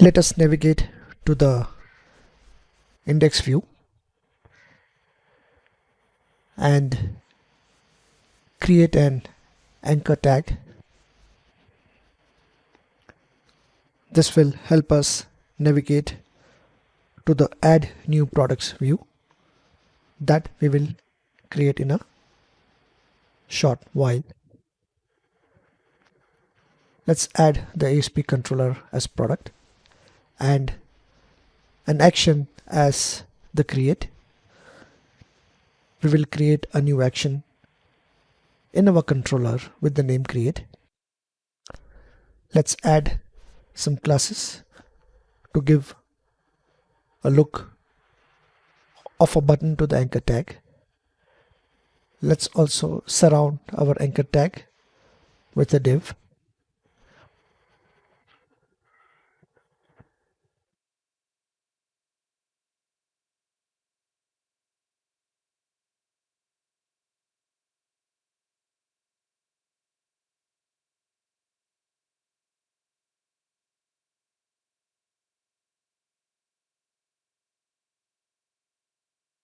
Let us navigate to the index view and create an anchor tag. This will help us navigate to the add new products view that we will create in a short while. Let's add the ASP controller as product and an action as the create. We will create a new action in our controller with the name create. Let's add some classes to give a look of a button to the anchor tag. Let's also surround our anchor tag with a div.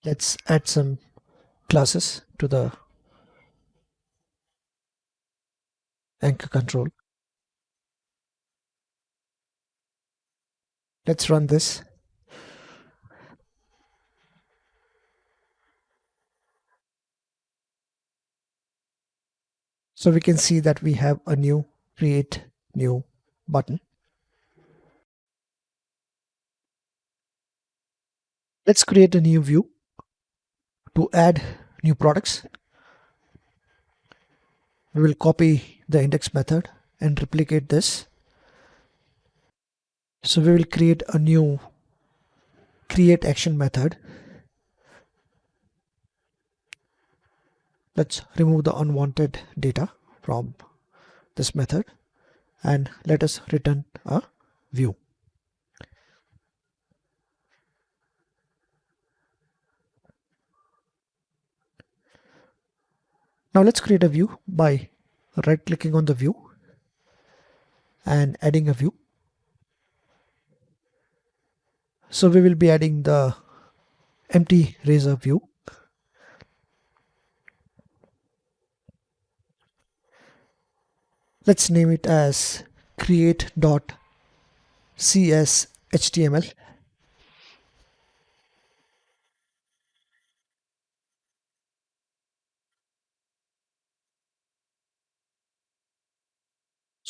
Let's add some classes to the anchor control. Let's run this. So we can see that we have a new create new button. Let's create a new view to add new products. We will copy the index method and replicate this. So we will create a new create action method. Let's remove the unwanted data from this method and let us return a view. Now let's create a view by right clicking on the view and adding a view. So we will be adding the empty razor view. Let's name it as create.cshtml.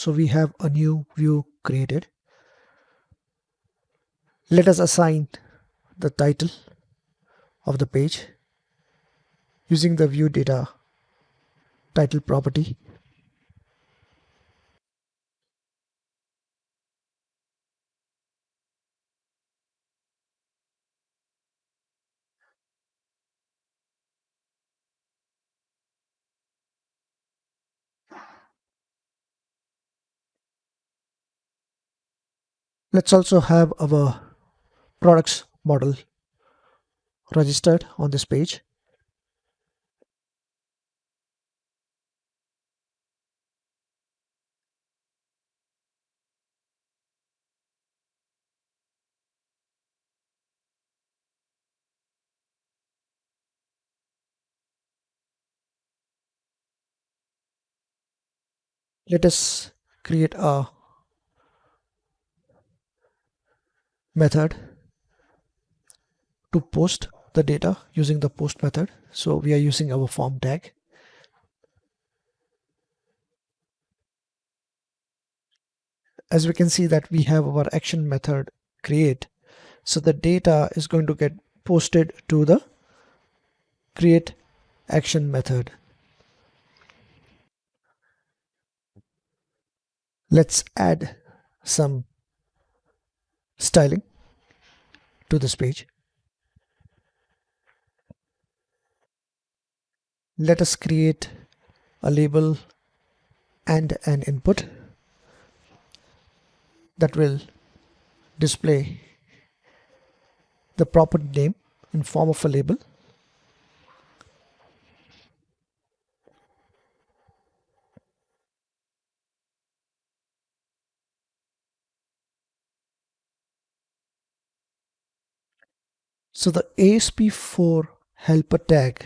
So we have a new view created. Let us assign the title of the page using the view data title property. Let's also have our products model registered on this page. Let us create a method to post the data using the post method. So we are using our form tag. As we can see that we have our action method create. So the data is going to get posted to the create action method. Let's add some styling to this page. Let us create a label and an input that will display the property name in form of a label. So the ASP4 helper tag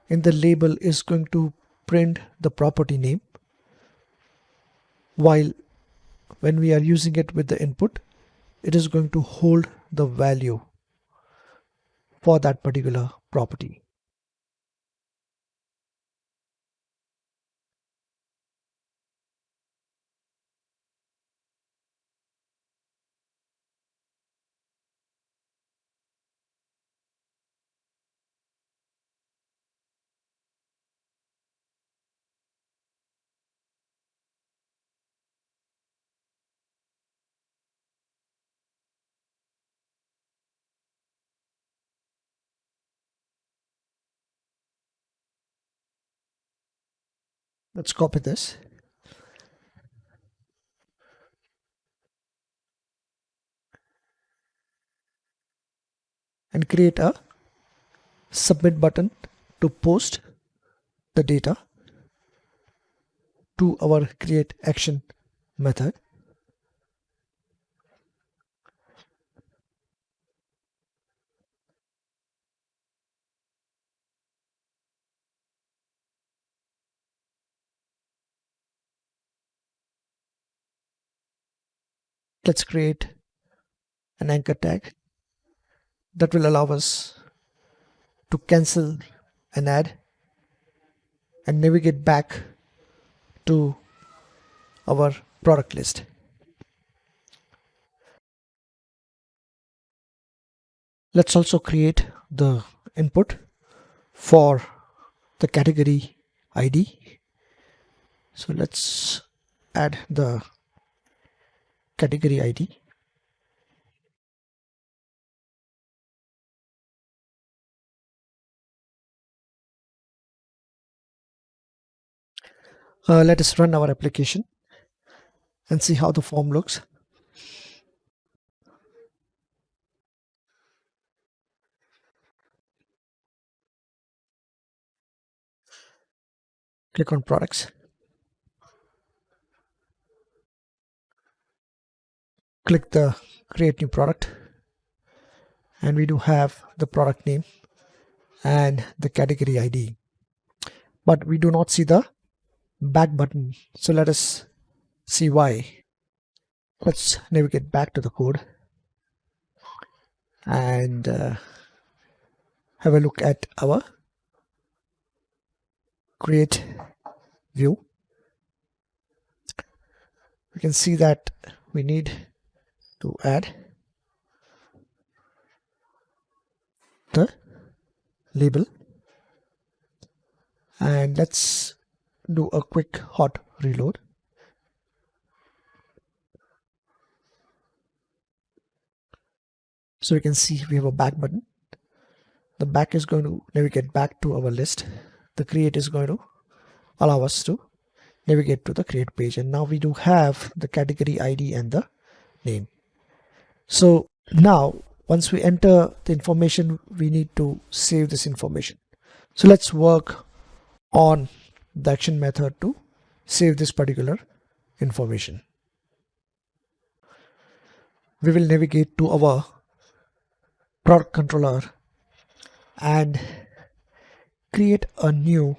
in the label is going to print the property name, while when we are using it with the input, it is going to hold the value for that particular property. Let's copy this and create a submit button to post the data to our create action method. Let's create an anchor tag that will allow us to cancel an ad and navigate back to our product list. Let's also create the input for the category ID. So let's add the category ID. Let us run our application and see how the form looks. Click on products. Click the create new product, and we do have the product name and the category ID, but we do not see the back button. So let us see why. Let's navigate back to the code and have a look at our create view. We can see that we need to add the label, and let's do a quick hot reload. So we can see we have a back button. The back is going to navigate back to our list. The create is going to allow us to navigate to the create page, and now we do have the category ID and the name. So now once we enter the information, we need to save this information. So let's work on the action method to save this particular information. We will navigate to our product controller and create a new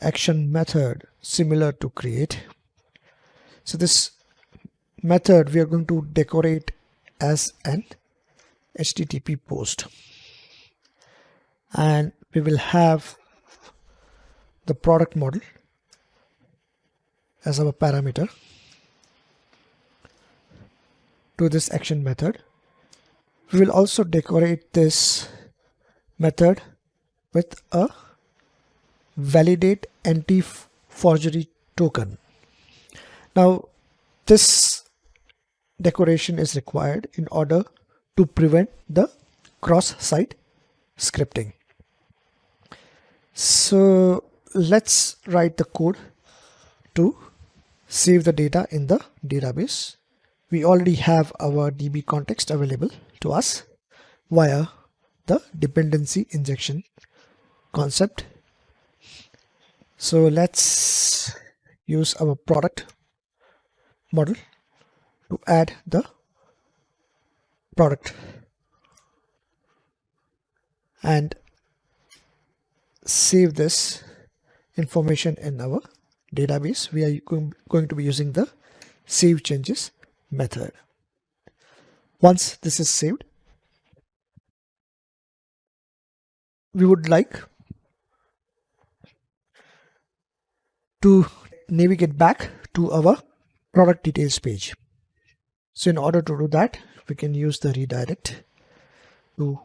action method similar to create. So this method we are going to decorate as an HTTP post, and we will have the product model as our parameter to this action method. We will also decorate this method with a validate anti-forgery token. Now this decoration is required in order to prevent the cross-site scripting. So let's write the code to save the data in the database. We already have our DB context available to us via the dependency injection concept. So let's use our product model to add the product and save this information in our database. We are going to be using the save changes method. Once this is saved, we would like to navigate back to our product details page. So in order to do that, we can use the redirect to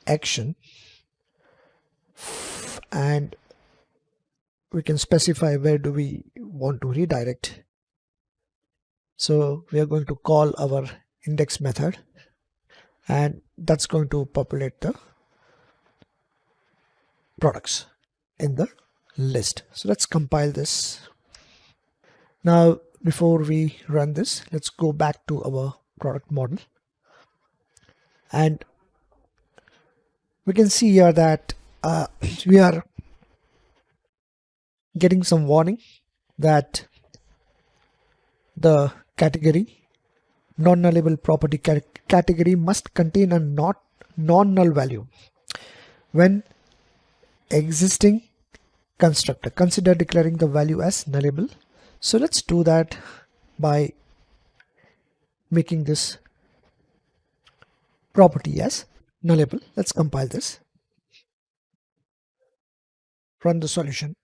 action, and we can specify where do we want to redirect. So we are going to call our index method, and that's going to populate the products in the list. So let's compile this. Now before we run this, let's go back to our product model, and we can see here that we are getting some warning that the category non-nullable property category must contain a non-null value when existing constructor. Consider declaring the value as nullable. So let's do that by making this property as nullable. Let's compile this, run the solution.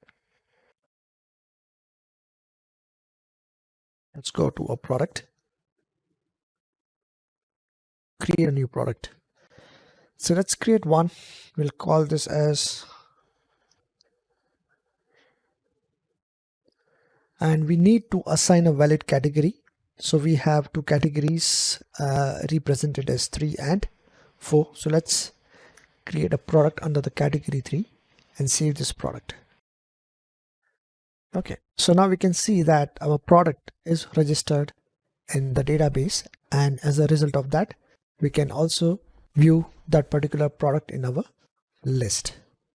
Let's go to a product, create a new product. So let's create one. We'll call this as, and we need to assign a valid category. So we have two categories represented as 3 and 4. So let's create a product under the category 3 and save this product. Okay, so now we can see that our product is registered in the database, and as a result of that, we can also view that particular product in our list.